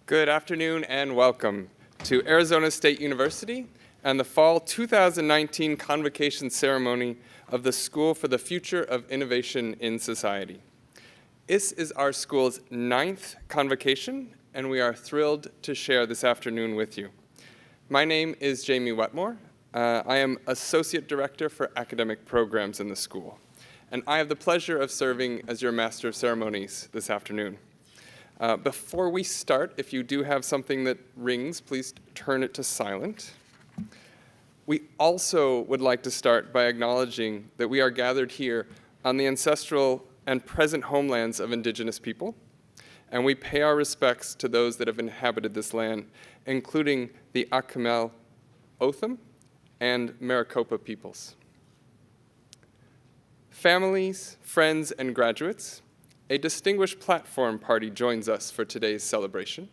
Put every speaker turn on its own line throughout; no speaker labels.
Good afternoon and welcome to Arizona State University and the Fall 2019 Convocation Ceremony of the School for the Future of Innovation in Society. This is our school's 9th convocation, and we are thrilled to share this afternoon with you. My name is Jamie Wetmore. I am Associate Director for Academic Programs in the school, and I have the pleasure of serving as your Master of Ceremonies this afternoon. Before we start, if you do have something that rings, please turn it to silent. We also would like to start by acknowledging that we are gathered here on the ancestral and present homelands of Indigenous people, and we pay our respects to those that have inhabited this land, including the Acamel, Otham, and Maricopa peoples. Families, friends, and graduates, a distinguished platform party joins us for today's celebration.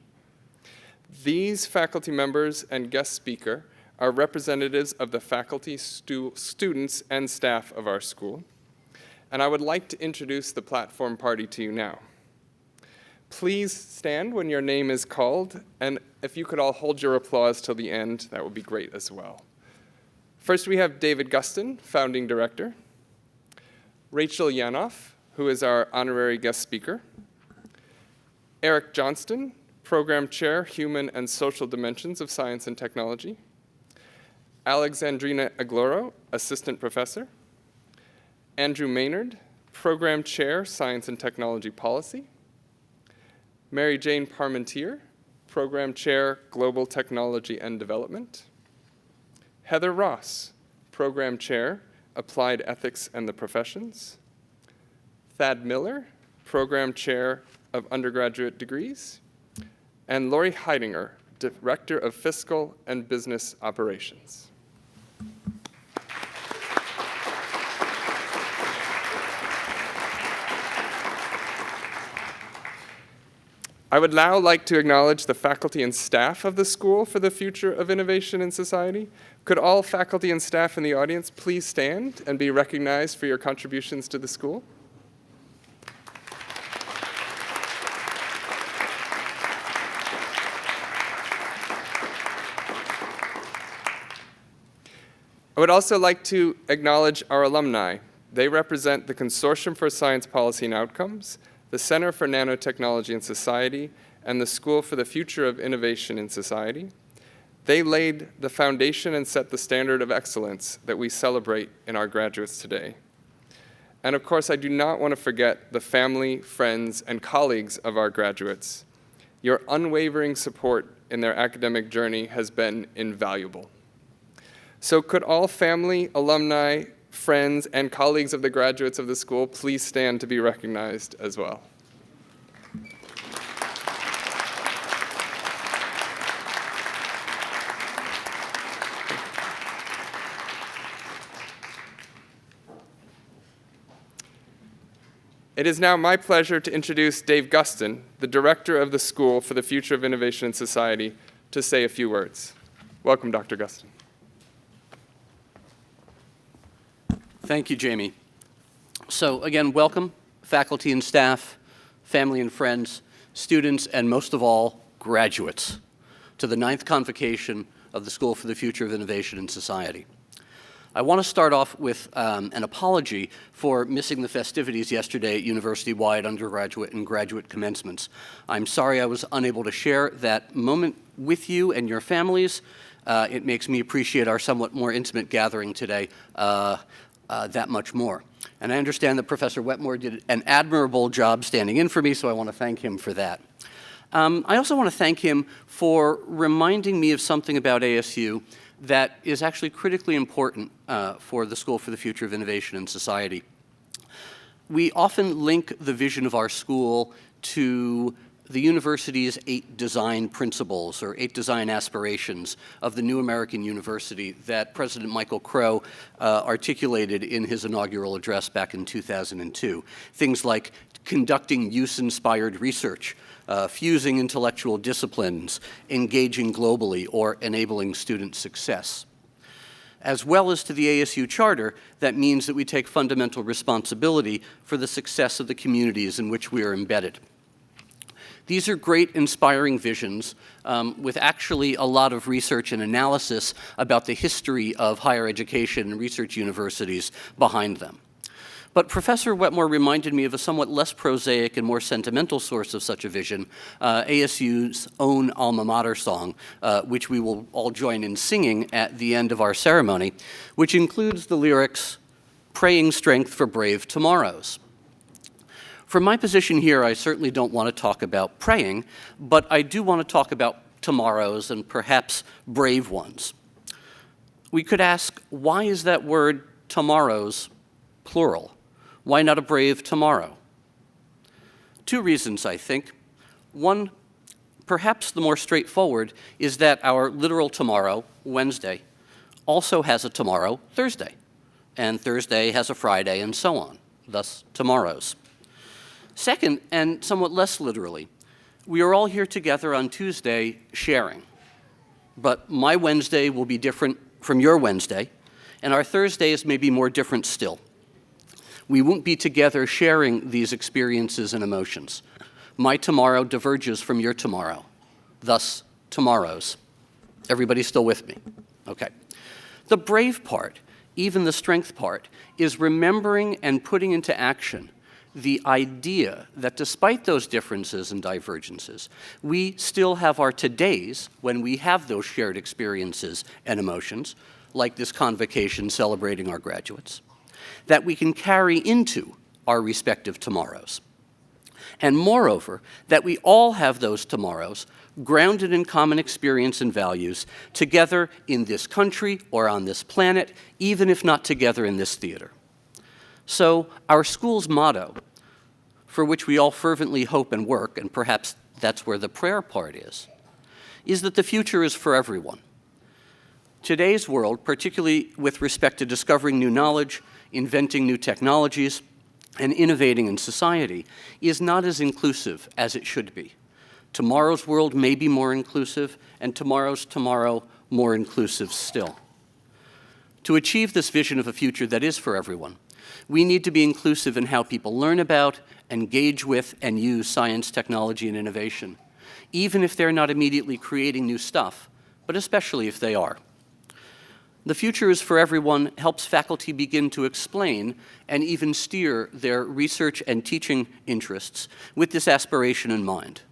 These faculty members and guest speaker are representatives of the faculty, students, and staff of our school, and I would like to introduce the platform party to you now. Please stand when your name is called, and if you could all hold your applause till the end, that would be great as well. First, we have David Gustin, founding director, Rachel Yanoff, who is our honorary guest speaker, Eric Johnston, Program Chair, Human and Social Dimensions of Science and Technology, Alexandrina Agloro, Assistant Professor, Andrew Maynard, Program Chair, Science and Technology Policy, Mary Jane Parmentier, Program Chair, Global Technology and Development, Heather Ross, Program Chair, Applied Ethics and the Professions, Thad Miller, Program Chair of Undergraduate Degrees, and Lori Heidinger, Director of Fiscal and Business Operations. I would now like to acknowledge the faculty and staff of the School for the Future of Innovation in Society. Could all faculty and staff in the audience please stand and be recognized for your contributions to the school? I would also like to acknowledge our alumni. They represent the Consortium for Science Policy and Outcomes, the Center for Nanotechnology and Society, and the School for the Future of Innovation in Society. They laid the foundation and set the standard of excellence that we celebrate in our graduates today. And of course, I do not want to forget the family, friends, and colleagues of our graduates. Your unwavering support in their academic journey has been invaluable. So could all family, alumni, friends, and colleagues of the graduates of the school, please stand to be recognized as well. It is now my pleasure to introduce Dave Gustin, the director of the School for the Future of Innovation in Society, to say a few words. Welcome, Dr. Gustin.
Thank you, Jamie. So again, welcome, faculty and staff, family and friends, students, and most of all, graduates, to the 9th Convocation of the School for the Future of Innovation in Society. I want to start off with an apology for missing the festivities yesterday at university-wide undergraduate and graduate commencements. I'm sorry I was unable to share that moment with you and your families. It makes me appreciate our somewhat more intimate gathering today that much more. And I understand that Professor Wetmore did an admirable job standing in for me, so I want to thank him for that. I also want to thank him for reminding me of something about ASU that is actually critically important for the School for the Future of Innovation in Society. We often link the vision of our school to the university's 8 design principles or 8 design aspirations of the new American university that President Michael Crow articulated in his inaugural address back in 2002. Things like conducting use-inspired research, fusing intellectual disciplines, engaging globally, or enabling student success. As well as to the ASU Charter, that means that we take fundamental responsibility for the success of the communities in which we are embedded. These are great, inspiring visions with actually a lot of research and analysis about the history of higher education and research universities behind them. But Professor Wetmore reminded me of a somewhat less prosaic and more sentimental source of such a vision, ASU's own alma mater song, which we will all join in singing at the end of our ceremony, which includes the lyrics, "Praying strength for brave tomorrows." From my position here, I certainly don't want to talk about praying, but I do want to talk about tomorrows and perhaps brave ones. We could ask, why is that word tomorrows plural? Why not a brave tomorrow? 2 reasons, I think. One, perhaps the more straightforward, is that our literal tomorrow, Wednesday, also has a tomorrow, Thursday, and Thursday has a Friday, and so on, thus tomorrows. Second, and somewhat less literally, we are all here together on Tuesday sharing, but my Wednesday will be different from your Wednesday, and our Thursdays may be more different still. We won't be together sharing these experiences and emotions. My tomorrow diverges from your tomorrow, thus tomorrows. Everybody still with me? Okay. The brave part, even the strength part, is remembering and putting into action the idea that despite those differences and divergences, we still have our todays when we have those shared experiences and emotions, like this convocation celebrating our graduates, that we can carry into our respective tomorrows. And moreover, that we all have those tomorrows grounded in common experience and values together in this country or on this planet, even if not together in this theater. So our school's motto, for which we all fervently hope and work, and perhaps that's where the prayer part is that the future is for everyone. Today's world, particularly with respect to discovering new knowledge, inventing new technologies, and innovating in society, is not as inclusive as it should be. Tomorrow's world may be more inclusive, and tomorrow's tomorrow more inclusive still. To achieve this vision of a future that is for everyone, we need to be inclusive in how people learn about, engage with, and use science, technology, and innovation, even if they're not immediately creating new stuff, but especially if they are. The Future is for Everyone helps faculty begin to explain and even steer their research and teaching interests with this aspiration in mind.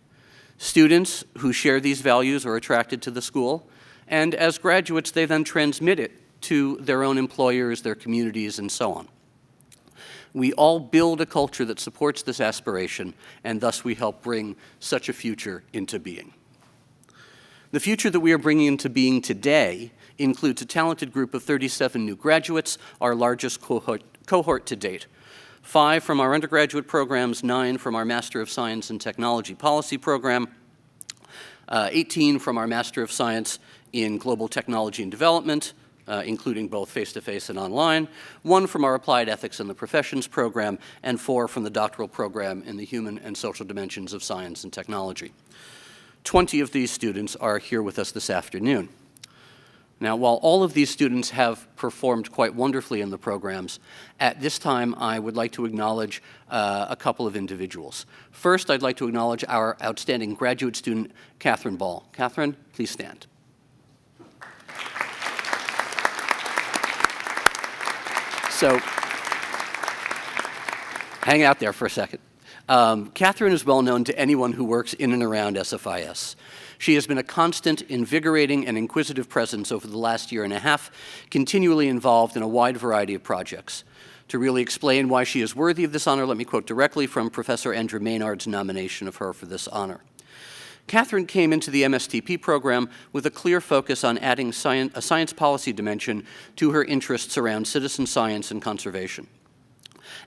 Students who share these values are attracted to the school, and as graduates, they then transmit it to their own employers, their communities, and so on. We all build a culture that supports this aspiration, and thus we help bring such a future into being. The future that we are bringing into being today includes a talented group of 37 new graduates, our largest cohort to date. 5 from our undergraduate programs, 9 from our Master of Science in Technology Policy program, 18 from our Master of Science in Global Technology and Development, including both face-to-face and online, 1 from our Applied Ethics in the Professions program, and 4 from the doctoral program in the Human and Social Dimensions of Science and Technology. 20 of these students are here with us this afternoon. Now, while all of these students have performed quite wonderfully in the programs, at this time I would like to acknowledge a couple of individuals. First, I'd like to acknowledge our outstanding graduate student, Catherine Ball. Catherine, please stand. So, hang out there for a second. Catherine is well known to anyone who works in and around SFIS. She has been a constant, invigorating, and inquisitive presence over the last year and a half, continually involved in a wide variety of projects. To really explain why she is worthy of this honor, let me quote directly from Professor Andrew Maynard's nomination of her for this honor. Catherine came into the MSTP program with a clear focus on adding a science policy dimension to her interests around citizen science and conservation.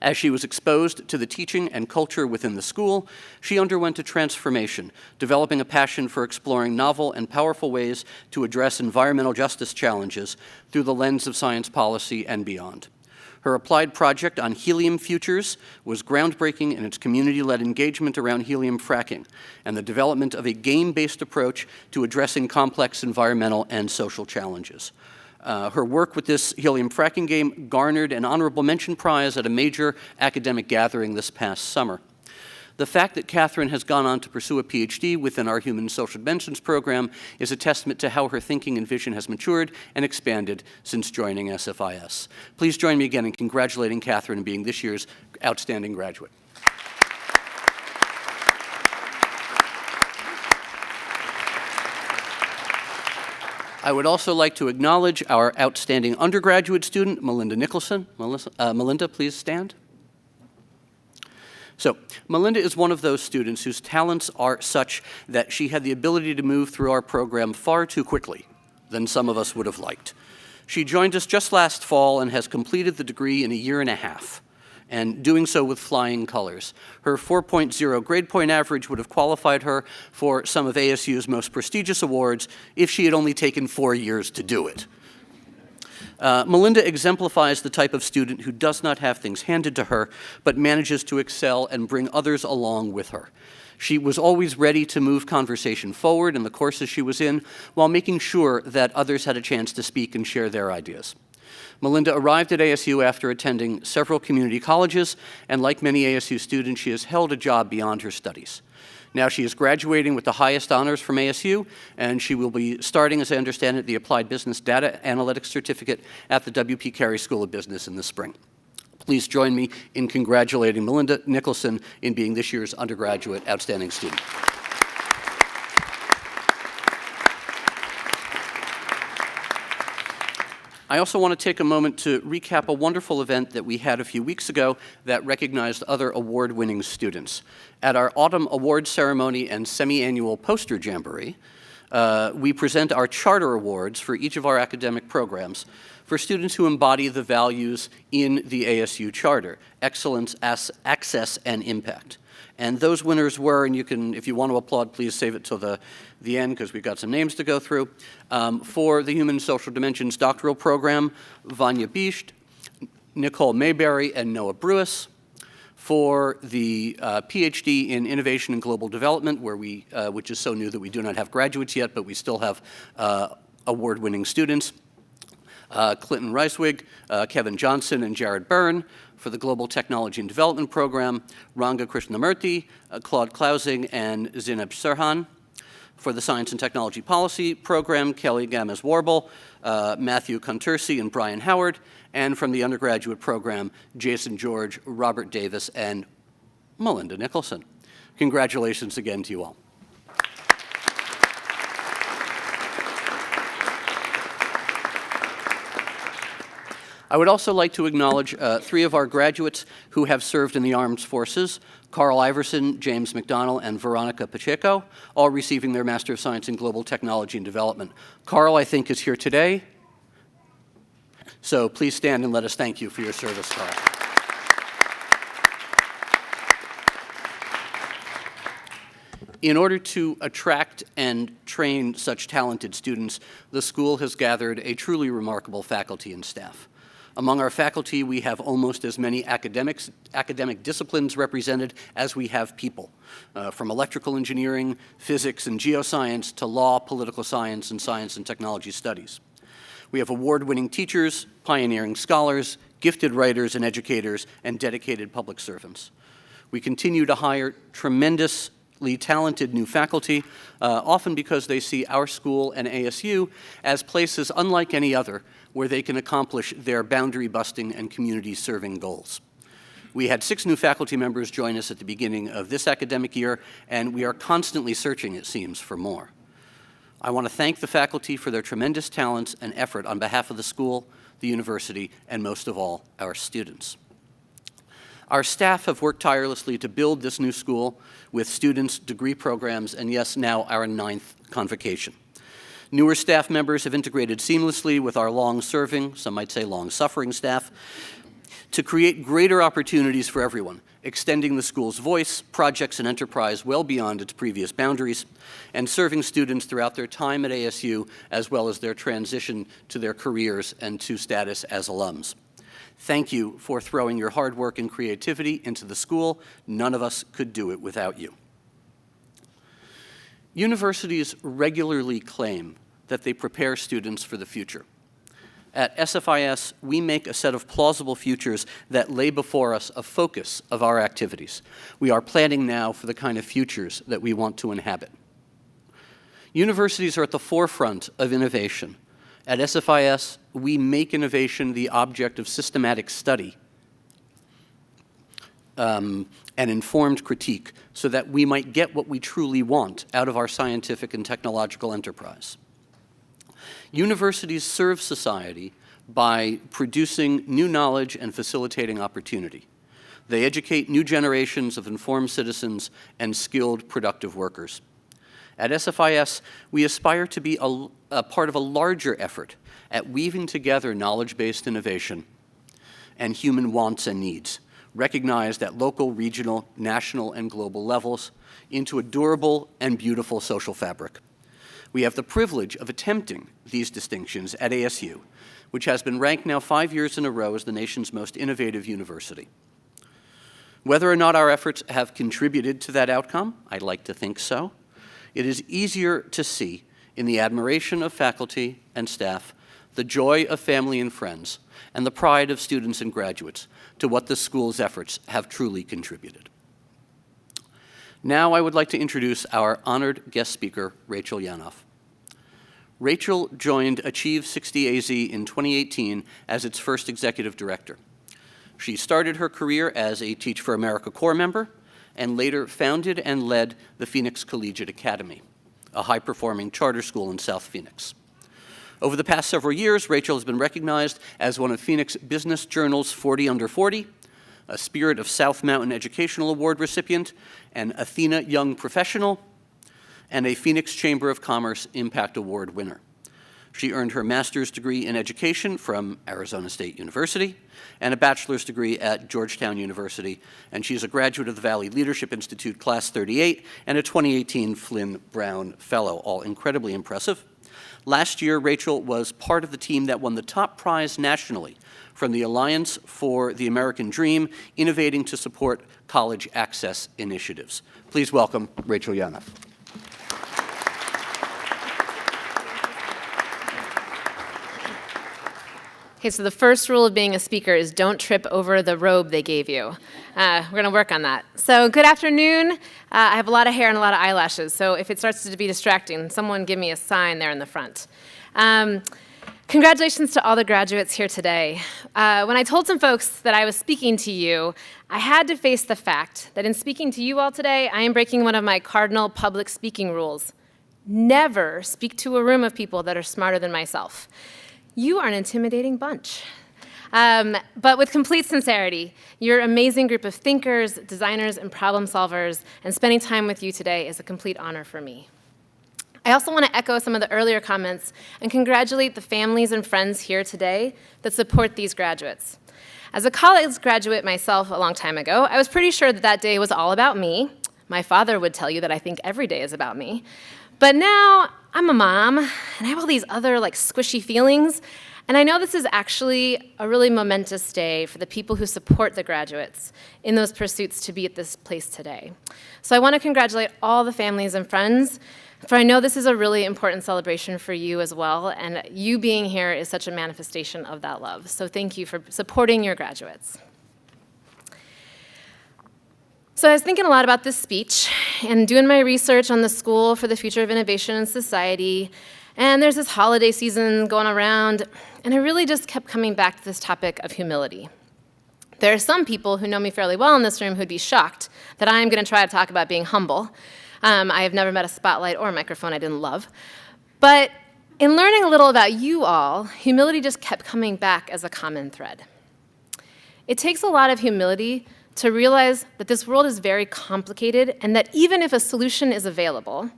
As she was exposed to the teaching and culture within the school, she underwent a transformation, developing a passion for exploring novel and powerful ways to address environmental justice challenges through the lens of science policy and beyond. Her applied project on helium futures was groundbreaking in its community-led engagement around helium fracking and the development of a game-based approach to addressing complex environmental and social challenges. Her work with this helium fracking game garnered an honorable mention prize at a major academic gathering this past summer. The fact that Catherine has gone on to pursue a PhD within our Human and Social Dimensions program is a testament to how her thinking and vision has matured and expanded since joining SFIS. Please join me again in congratulating Catherine on being this year's outstanding graduate. I would also like to acknowledge our outstanding undergraduate student, Melinda Nicholson. Melinda, please stand. So, Melinda is one of those students whose talents are such that she had the ability to move through our program far too quickly than some of us would have liked. She joined us just last fall and has completed the degree in a year and a half, and doing so with flying colors. Her 4.0 grade point average would have qualified her for some of ASU's most prestigious awards if she had only taken 4 years to do it. Melinda exemplifies the type of student who does not have things handed to her, but manages to excel and bring others along with her. She was always ready to move conversation forward in the courses she was in, while making sure that others had a chance to speak and share their ideas. Melinda arrived at ASU after attending several community colleges, and like many ASU students, she has held a job beyond her studies. Now she is graduating with the highest honors from ASU, and she will be starting, as I understand it, the Applied Business Data Analytics Certificate at the W.P. Carey School of Business in the spring. Please join me in congratulating Melinda Nicholson in being this year's undergraduate outstanding student. I also want to take a moment to recap a wonderful event that we had a few weeks ago that recognized other award-winning students. At our autumn award ceremony and semi-annual poster jamboree, we present our charter awards for each of our academic programs for students who embody the values in the ASU charter: excellence, access, and impact. And those winners were, and you can, if you want to applaud, please save it till the end, because we've got some names to go through. For the Human and Social Dimensions doctoral program, Vanya Bisht, Nicole Mayberry, and Noah Brewis. For the PhD in Innovation and Global Development, where which is so new that we do not have graduates yet, but we still have award-winning students, Clinton Reiswig, Kevin Johnson, and Jared Byrne. For the Global Technology and Development Program, Ranga Krishnamurthy, Claude Klausing, and Zineb Sirhan. For the Science and Technology Policy Program, Kelly Gamez-Warble, Matthew Contursi, and Brian Howard. And from the undergraduate program, Jason George, Robert Davis, and Melinda Nicholson. Congratulations again to you all. I would also like to acknowledge 3 of our graduates who have served in the armed forces: Carl Iverson, James McDonnell, and Veronica Pacheco, all receiving their Master of Science in Global Technology and Development. Carl, I think, is here today. So please stand and let us thank you for your service, Carl. In order to attract and train such talented students, the school has gathered a truly remarkable faculty and staff. Among our faculty, we have almost as many academic disciplines represented as we have people, from electrical engineering, physics and geoscience, to law, political science, and science and technology studies. We have award-winning teachers, pioneering scholars, gifted writers and educators, and dedicated public servants. We continue to hire tremendously talented new faculty, often because they see our school and ASU as places unlike any other where they can accomplish their boundary-busting and community-serving goals. We had 6 new faculty members join us at the beginning of this academic year, and we are constantly searching, it seems, for more. I want to thank the faculty for their tremendous talents and effort on behalf of the school, the university, and most of all, our students. Our staff have worked tirelessly to build this new school with students, degree programs, and yes, now our 9th convocation. Newer staff members have integrated seamlessly with our long-serving, some might say long-suffering staff, to create greater opportunities for everyone, extending the school's voice, projects, and enterprise well beyond its previous boundaries, and serving students throughout their time at ASU, as well as their transition to their careers and to status as alums. Thank you for throwing your hard work and creativity into the school. None of us could do it without you. Universities regularly claim that they prepare students for the future. At SFIS, we make a set of plausible futures that lay before us a focus of our activities. We are planning now for the kind of futures that we want to inhabit. Universities are at the forefront of innovation. At SFIS, we make innovation the object of systematic study and informed critique so that we might get what we truly want out of our scientific and technological enterprise. Universities serve society by producing new knowledge and facilitating opportunity. They educate new generations of informed citizens and skilled, productive workers. At SFIS, we aspire to be a part of a larger effort at weaving together knowledge-based innovation and human wants and needs, recognized at local, regional, national, and global levels, into a durable and beautiful social fabric. We have the privilege of attempting these distinctions at ASU, which has been ranked now 5 years in a row as the nation's most innovative university. Whether or not our efforts have contributed to that outcome, I'd like to think so. It is easier to see in the admiration of faculty and staff, the joy of family and friends, and the pride of students and graduates to what the school's efforts have truly contributed. Now I would like to introduce our honored guest speaker, Rachel Yanoff. Rachel joined Achieve 60AZ in 2018 as its first executive director. She started her career as a Teach for America Corps member and later founded and led the Phoenix Collegiate Academy, a high-performing charter school in South Phoenix. Over the past several years, Rachel has been recognized as one of Phoenix Business Journal's 40 Under 40, a Spirit of South Mountain Educational Award recipient, an Athena Young Professional, and a Phoenix Chamber of Commerce Impact Award winner. She earned her master's degree in education from Arizona State University and a bachelor's degree at Georgetown University, and she's a graduate of the Valley Leadership Institute Class 38 and a 2018 Flynn Brown Fellow, all incredibly impressive. Last year, Rachel was part of the team that won the top prize nationally from the Alliance for the American Dream, innovating to support college access initiatives. Please welcome Rachel Yanoff.
Okay, so the first rule of being a speaker is don't trip over the robe they gave you. We're going to work on that. So good afternoon. I have a lot of hair and a lot of eyelashes, so if it starts to be distracting, someone give me a sign there in the front. Congratulations to all the graduates here today. When I told some folks that I was speaking to you, I had to face the fact that in speaking to you all today, I am breaking one of my cardinal public speaking rules. Never speak to a room of people that are smarter than myself. You are an intimidating bunch. But with complete sincerity, you're an amazing group of thinkers, designers, and problem solvers, and spending time with you today is a complete honor for me. I also want to echo some of the earlier comments and congratulate the families and friends here today that support these graduates. As a college graduate myself a long time ago, I was pretty sure that that day was all about me. My father would tell you that I think every day is about me. But now I'm a mom, and I have all these other squishy feelings, and I know this is actually a really momentous day for the people who support the graduates in those pursuits to be at this place today. So I want to congratulate all the families and friends, for I know this is a really important celebration for you as well, and you being here is such a manifestation of that love. So thank you for supporting your graduates. So I was thinking a lot about this speech and doing my research on the School for the Future of Innovation in Society, and there's this holiday season going around, and I really just kept coming back to this topic of humility. There are some people who know me fairly well in this room who'd be shocked that I'm going to try to talk about being humble. I have never met a spotlight or a microphone I didn't love. But in learning a little about you all, humility just kept coming back as a common thread. It takes a lot of humility to realize that this world is very complicated and that even if a solution is available,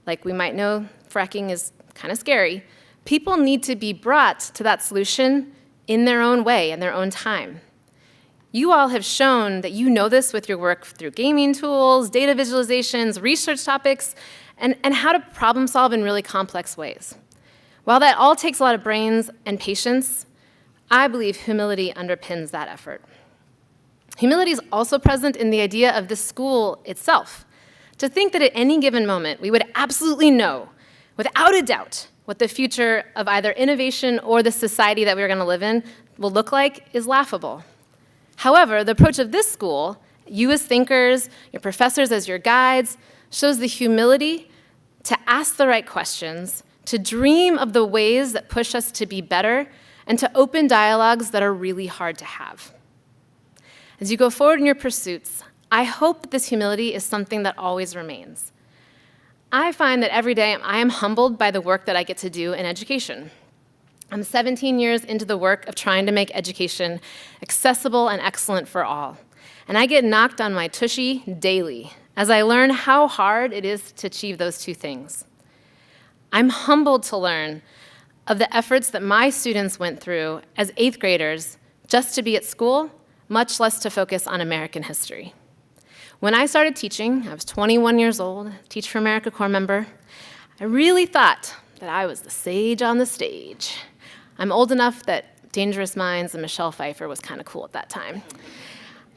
like we might know fracking is kind of scary, people need to be brought to that solution in their own way, in their own time. You all have shown that you know this with your work through gaming tools, data visualizations, research topics, and how to problem solve in really complex ways. While that all takes a lot of brains and patience, I believe humility underpins that effort. Humility is also present in the idea of the school itself. To think that at any given moment we would absolutely know, without a doubt, what the future of either innovation or the society that we're going to live in will look like is laughable. However, the approach of this school, you as thinkers, your professors as your guides, shows the humility to ask the right questions, to dream of the ways that push us to be better, and to open dialogues that are really hard to have. As you go forward in your pursuits, I hope that this humility is something that always remains. I find that every day I am humbled by the work that I get to do in education. I'm 17 years into the work of trying to make education accessible and excellent for all. And I get knocked on my tushy daily as I learn how hard it is to achieve those two things. I'm humbled to learn of the efforts that my students went through as 8th graders just to be at school, much less to focus on American history. When I started teaching, I was 21 years old, Teach for America Corps member. I really thought that I was the sage on the stage. I'm old enough that Dangerous Minds and Michelle Pfeiffer was kind of cool at that time.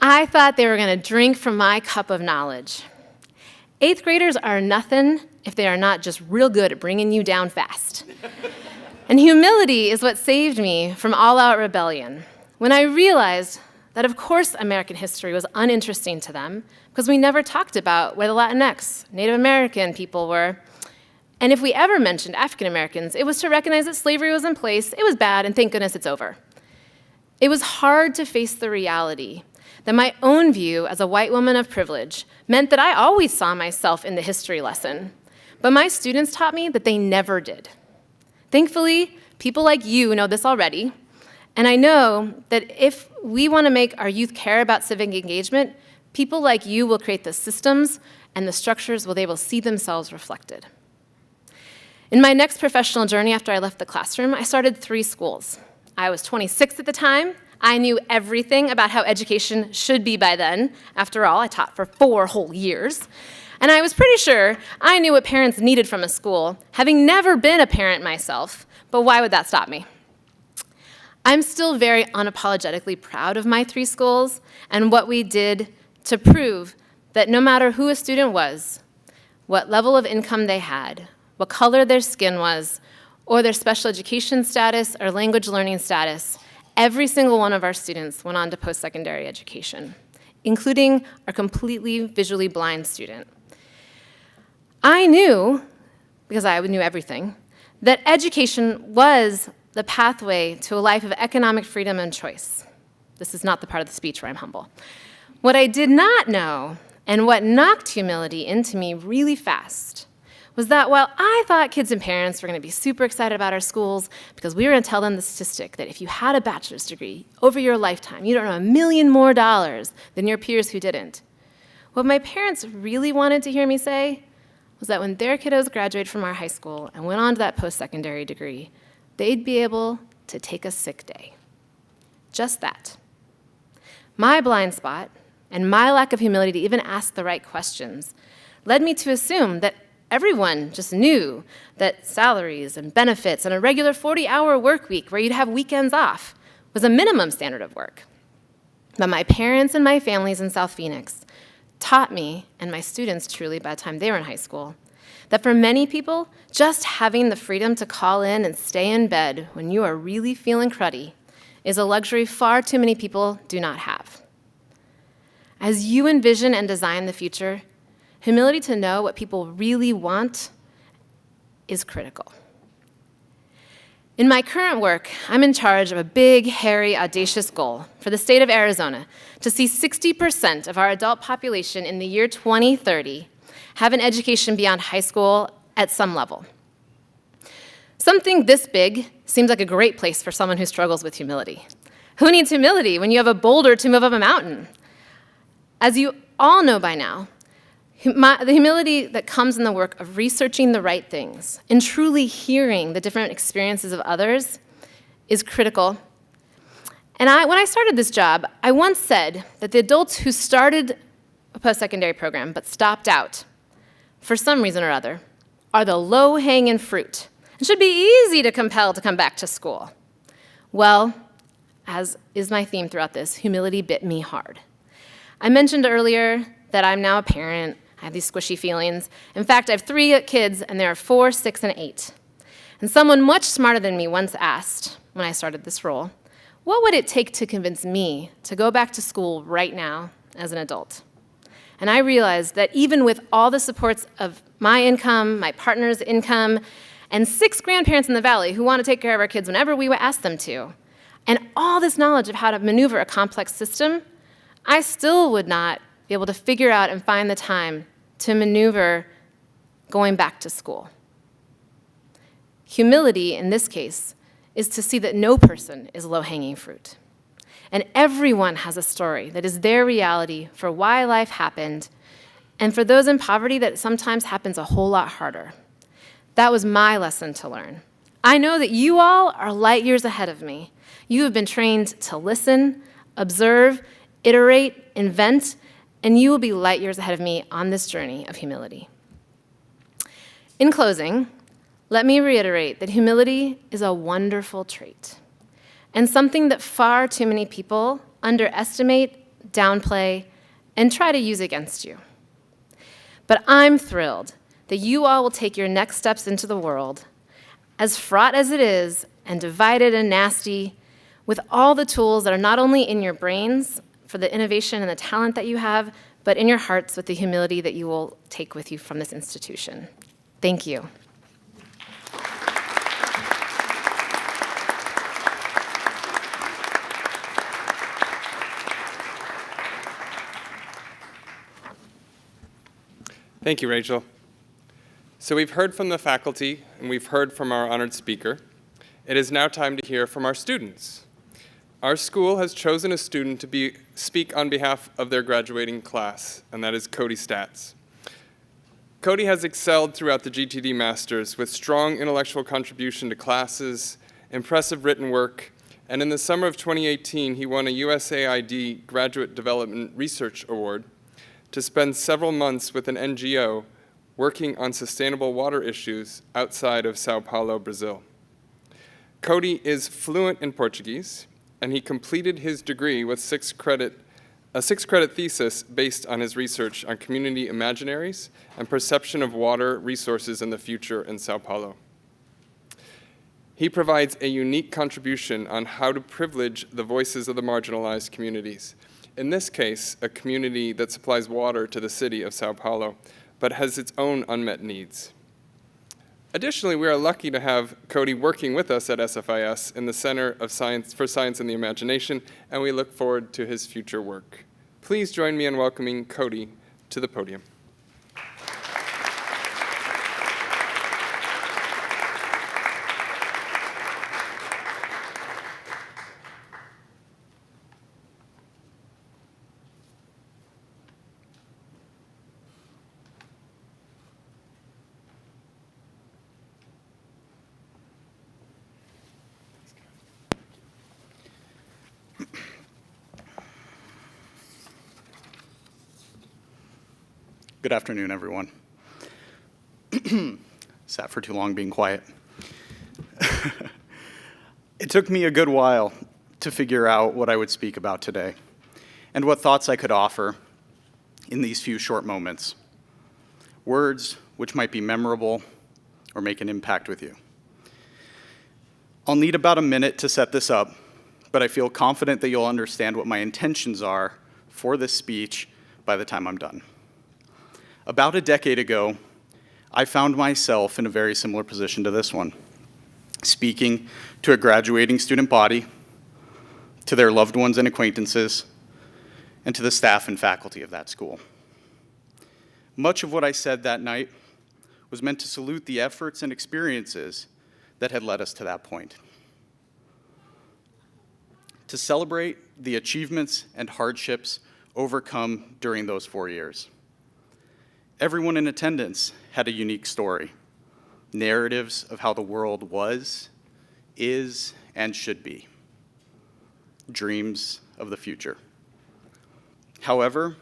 I thought they were going to drink from my cup of knowledge. 8th graders are nothing if they are not just real good at bringing you down fast. And humility is what saved me from all-out rebellion when I realized that, of course, American history was uninteresting to them because we never talked about where the Latinx, Native American people were. And if we ever mentioned African Americans, it was to recognize that slavery was in place, it was bad, and thank goodness it's over. It was hard to face the reality that my own view as a white woman of privilege meant that I always saw myself in the history lesson, but my students taught me that they never did. Thankfully, people like you know this already, and I know that if we want to make our youth care about civic engagement, people like you will create the systems and the structures where they will see themselves reflected. In my next professional journey after I left the classroom, I started 3 schools. I was 26 at the time. I knew everything about how education should be by then. After all, I taught for 4 whole years. And I was pretty sure I knew what parents needed from a school, having never been a parent myself, but why would that stop me? I'm still very unapologetically proud of my 3 schools and what we did to prove that no matter who a student was, what level of income they had, what color their skin was, or their special education status or language learning status, every single one of our students went on to post-secondary education, including our completely visually blind student. I knew, because I knew everything, that education was the pathway to a life of economic freedom and choice. This is not the part of the speech where I'm humble. What I did not know, and what knocked humility into me really fast, was that while I thought kids and parents were going to be super excited about our schools because we were going to tell them the statistic that if you had a bachelor's degree over your lifetime, you'd earn $1 million more than your peers who didn't. What my parents really wanted to hear me say was that when their kiddos graduated from our high school and went on to that post-secondary degree, they'd be able to take a sick day. Just that. My blind spot and my lack of humility to even ask the right questions led me to assume that everyone just knew that salaries and benefits and a regular 40-hour work week where you'd have weekends off was a minimum standard of work. But my parents and my families in South Phoenix taught me, and my students truly by the time they were in high school, that for many people, just having the freedom to call in and stay in bed when you are really feeling cruddy is a luxury far too many people do not have. As you envision and design the future, humility to know what people really want is critical. In my current work, I'm in charge of a big, hairy, audacious goal for the state of Arizona to see 60% of our adult population in the year 2030 have an education beyond high school at some level. Something this big seems like a great place for someone who struggles with humility. Who needs humility when you have a boulder to move up a mountain? As you all know by now, the humility that comes in the work of researching the right things and truly hearing the different experiences of others is critical. And when I started this job, I once said that the adults who started a post-secondary program but stopped out, for some reason or other, are the low-hanging fruit and should be easy to compel to come back to school. Well, as is my theme throughout this, humility bit me hard. I mentioned earlier that I'm now a parent. I have these squishy feelings. In fact, I have 3 kids, and they are 4, 6, and 8. And someone much smarter than me once asked, when I started this role, what would it take to convince me to go back to school right now as an adult? And I realized that even with all the supports of my income, my partner's income, and 6 grandparents in the valley who want to take care of our kids whenever we ask them to, and all this knowledge of how to maneuver a complex system, I still would not be able to figure out and find the time to maneuver going back to school. Humility, in this case, is to see that no person is low-hanging fruit. And everyone has a story that is their reality for why life happened, and for those in poverty, that sometimes happens a whole lot harder. That was my lesson to learn. I know that you all are light years ahead of me. You have been trained to listen, observe, iterate, invent, and you will be light years ahead of me on this journey of humility. In closing, let me reiterate that humility is a wonderful trait and something that far too many people underestimate, downplay, and try to use against you. But I'm thrilled that you all will take your next steps into the world, as fraught as it is and divided and nasty, with all the tools that are not only in your brains, for the innovation and the talent that you have, but in your hearts with the humility that you will take with you from this institution. Thank you.
Thank you, Rachel. So we've heard from the faculty, and we've heard from our honored speaker. It is now time to hear from our students. Our school has chosen a student to speak on behalf of their graduating class, and that is Cody Statz. Cody has excelled throughout the GTD Masters with strong intellectual contribution to classes, impressive written work, and in the summer of 2018, he won a USAID Graduate Development Research Award to spend several months with an NGO working on sustainable water issues outside of Sao Paulo, Brazil. Cody is fluent in Portuguese, and he completed his degree with a 6-credit thesis based on his research on community imaginaries and perception of water resources in the future in Sao Paulo. He provides a unique contribution on how to privilege the voices of the marginalized communities. In this case, a community that supplies water to the city of Sao Paulo, but has its own unmet needs. Additionally, we are lucky to have Cody working with us at SFIS in the Center of Science for Science and the Imagination, and we look forward to his future work. Please join me in welcoming Cody to the podium.
Good afternoon, everyone. Sat for too long being quiet. It took me a good while to figure out what I would speak about today and what thoughts I could offer in these few short moments. Words which might be memorable or make an impact with you. I'll need about a minute to set this up, but I feel confident that you'll understand what my intentions are for this speech by the time I'm done. About a decade ago, I found myself in a very similar position to this one, speaking to a graduating student body, to their loved ones and acquaintances, and to the staff and faculty of that school. Much of what I said that night was meant to salute the efforts and experiences that had led us to that point, to celebrate the achievements and hardships overcome during those 4 years. Everyone in attendance had a unique story, narratives of how the world was, is, and should be, dreams of the future. However,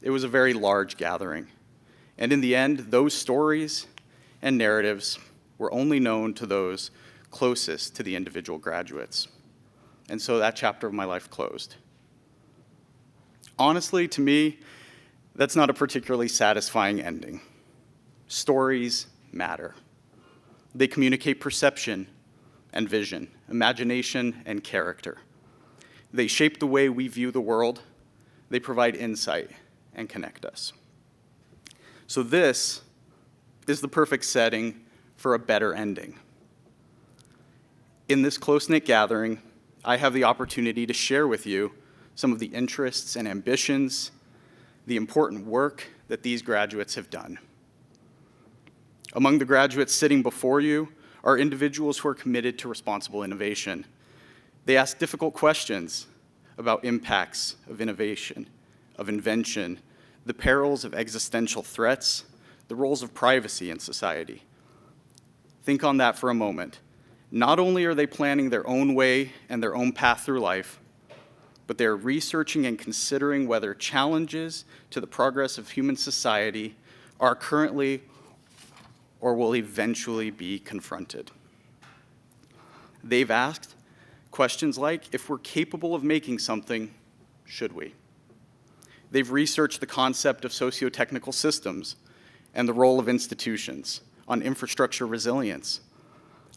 it was a very large gathering, and in the end, those stories and narratives were only known to those closest to the individual graduates. And so that chapter of my life closed. Honestly, to me, that's not a particularly satisfying ending. Stories matter. They communicate perception and vision, imagination and character. They shape the way we view the world. They provide insight and connect us. So this is the perfect setting for a better ending. In this close-knit gathering, I have the opportunity to share with you some of the interests and ambitions, the important work that these graduates have done. Among the graduates sitting before you are individuals who are committed to responsible innovation. They ask difficult questions about impacts of innovation, of invention, the perils of existential threats, the roles of privacy in society. Think on that for a moment. Not only are they planning their own way and their own path through life, but they're researching and considering whether challenges to the progress of human society are currently or will eventually be confronted. They've asked questions like, if we're capable of making something, should we? They've researched the concept of socio-technical systems and the role of institutions on infrastructure resilience,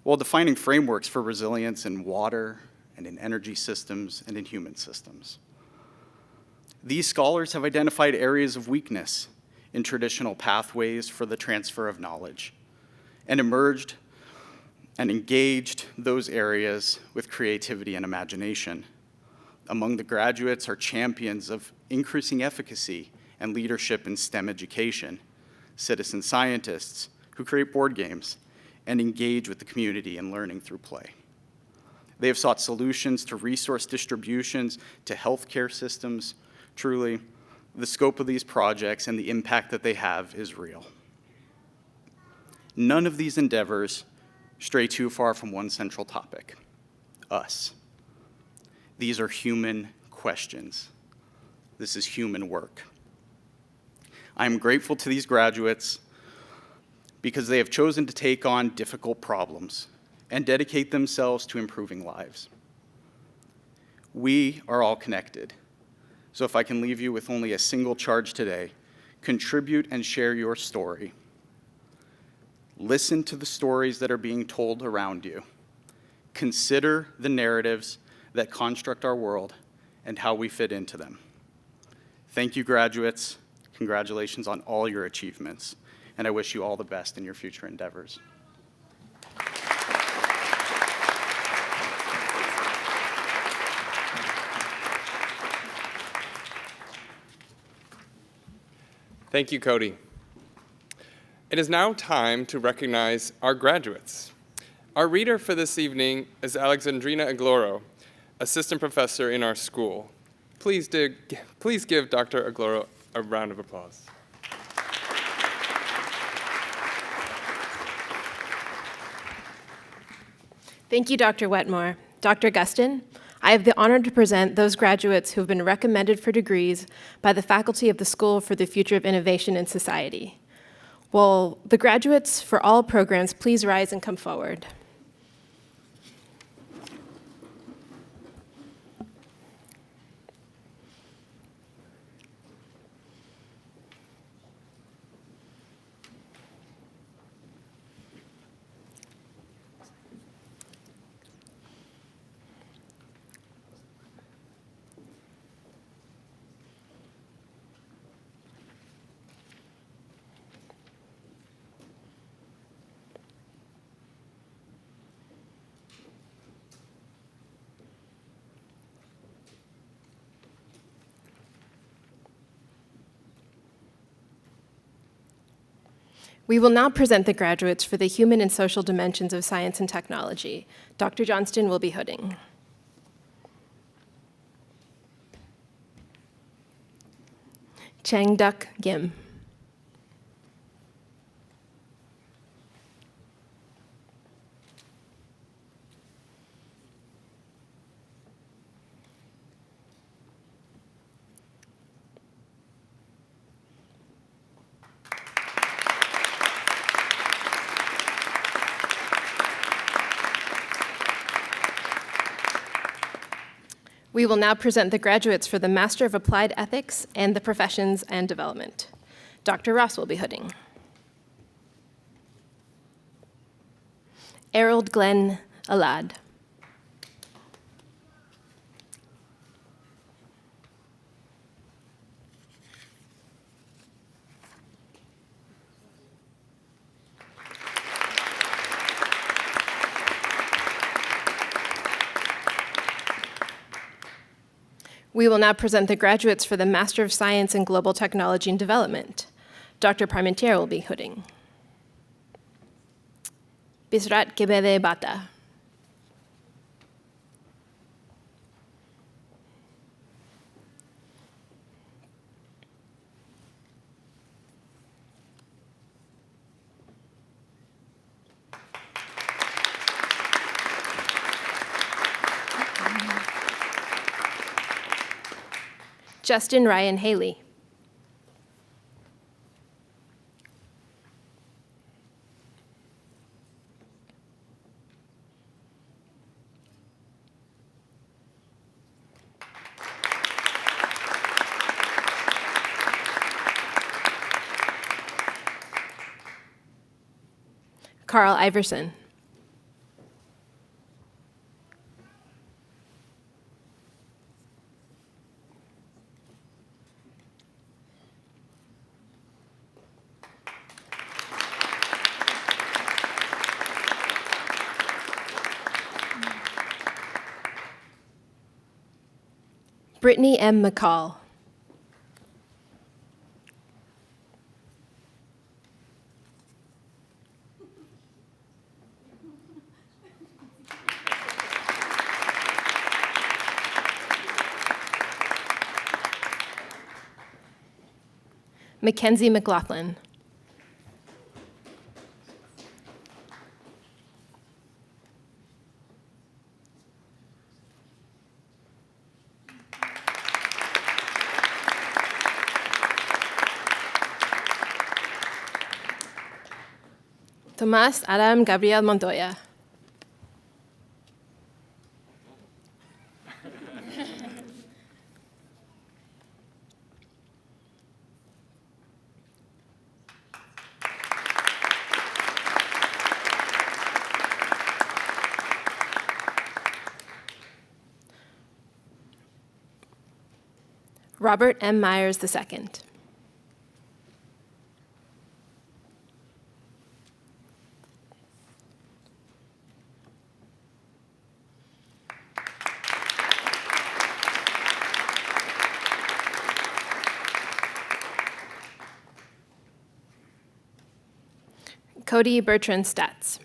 while defining frameworks for resilience in water and in energy systems and in human systems. These scholars have identified areas of weakness in traditional pathways for the transfer of knowledge and emerged and engaged those areas with creativity and imagination. Among the graduates are champions of increasing efficacy and leadership in STEM education, citizen scientists who create board games and engage with the community in learning through play. They have sought solutions to resource distributions, to healthcare systems. Truly, the scope of these projects and the impact that they have is real. None of these endeavors stray too far from one central topic, us. These are human questions. This is human work. I am grateful to these graduates because they have chosen to take on difficult problems and dedicate themselves to improving lives. We are all connected. So if I can leave you with only a single charge today, contribute and share your story. Listen to the stories that are being told around you. Consider the narratives that construct our world and how we fit into them. Thank you, graduates. Congratulations on all your achievements, and I wish you all the best in your future endeavors.
Thank you, Cody. It is now time to recognize our graduates. Our reader for this evening is Alexandrina Agloro, assistant professor in our school. Please give Dr. Agloro a round of applause.
Thank you, Dr. Wetmore. Dr. Gustin, I have the honor to present those graduates who have been recommended for degrees by the faculty of the School for the Future of Innovation in Society. Will the graduates for all programs please rise and come forward? We will now present the graduates for the Human and Social Dimensions of Science and Technology. Dr. Johnston will be hooding. Chang Duck Gim. We will now present the graduates for the Master of Applied Ethics and the Professions and Development. Dr. Ross will be hooding. Errol Glenn Alad. We will now present the graduates for the Master of Science in Global Technology and Development. Dr. Parmentier will be hooding. Bisrat Kebede Bata. Justin Ryan Haley. Carl Iverson. Brittany M. McCall. Mackenzie McLaughlin. Tomas Adam Gabriel Montoya. Robert M. Myers II. Cody Bertrand Statz.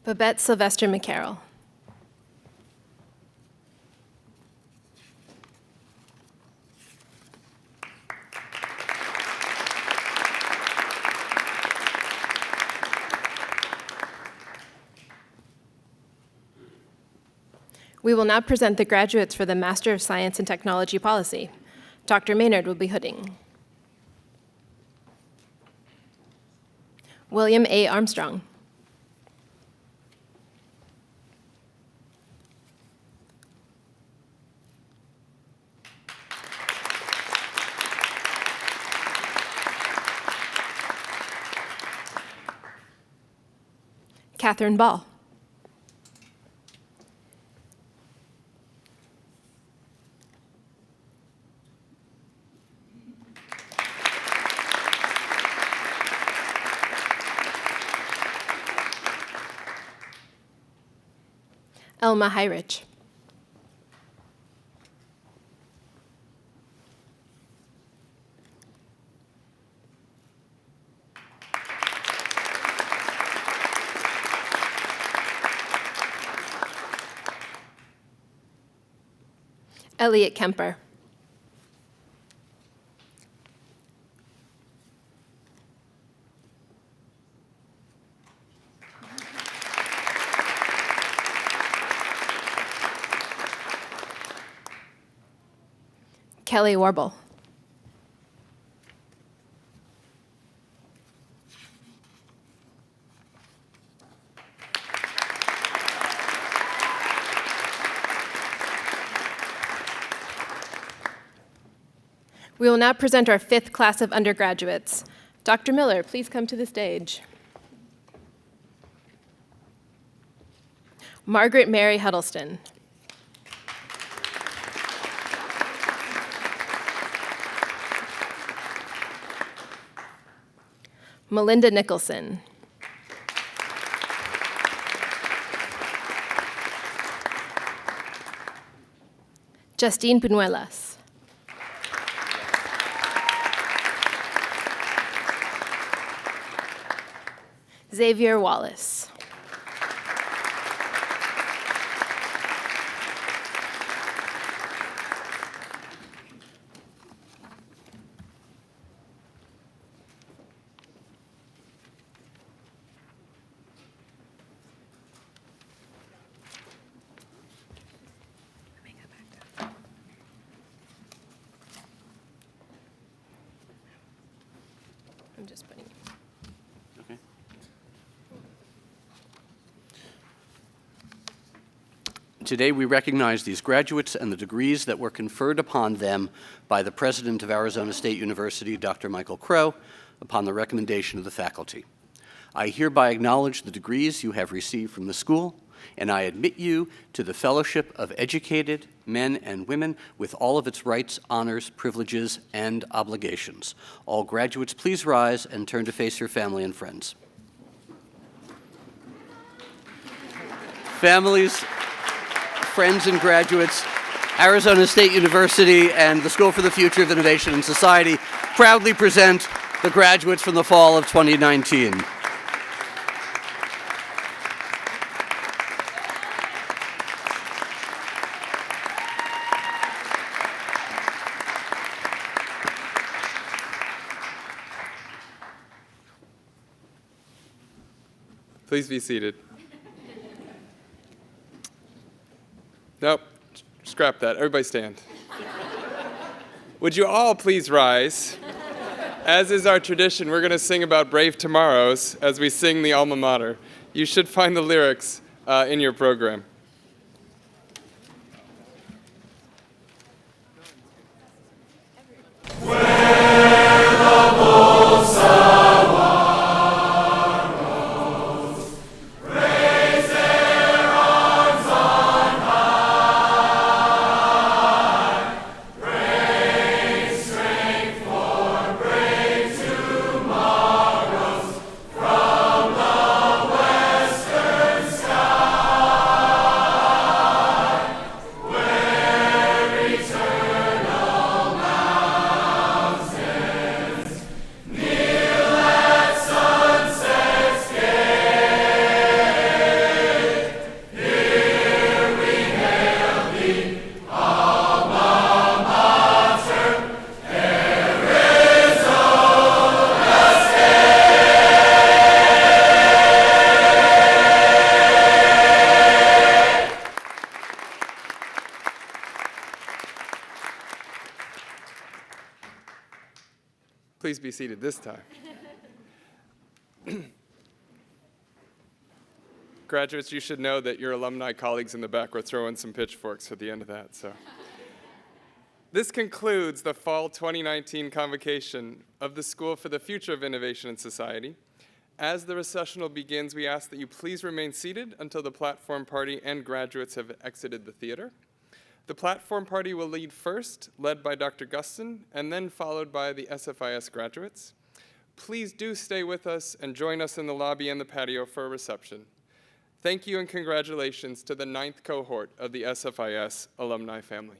Babette Sylvester McCarroll. We will now present the graduates for the Master of Science in Technology Policy. Dr. Maynard will be hooding. William A. Armstrong. Catherine Ball. Elma Hyrich. Elliot Kemper. Kelly Warble. We will now present our 5th class of undergraduates. Dr. Miller, please come to the stage. Margaret Mary Huddleston. Melinda Nicholson. Justine Buñuelas. Xavier Wallace. I'm just putting.
Okay. Today, we recognize these graduates and the degrees that were conferred upon them by the President of Arizona State University, Dr. Michael Crow, upon the recommendation of the faculty. I hereby acknowledge the degrees you have received from the school, and I admit you to the fellowship of educated men and women with all of its rights, honors, privileges, and obligations. All graduates, please rise and turn to face your family and friends. Families, friends, and graduates, Arizona State University and the School for the Future of Innovation in Society proudly present the graduates from the fall of 2019.
Please be seated. Nope, scrap that. Everybody stand. Would you all please rise? As is our tradition, we're going to sing about brave tomorrows as we sing the alma mater. You should find the lyrics in your program. seated this time. Graduates, you should know that your alumni colleagues in the back were throwing some pitchforks at the end of that. So, this concludes the Fall 2019 Convocation of the School for the Future of Innovation in Society. As the recessional begins, we ask that you please remain seated until the platform party and graduates have exited the theater. The platform party will lead first, led by Dr. Gustin, and then followed by the SFIS graduates. Please do stay with us and join us in the lobby and the patio for a reception. Thank you and congratulations to the 9th cohort of the SFIS alumni family.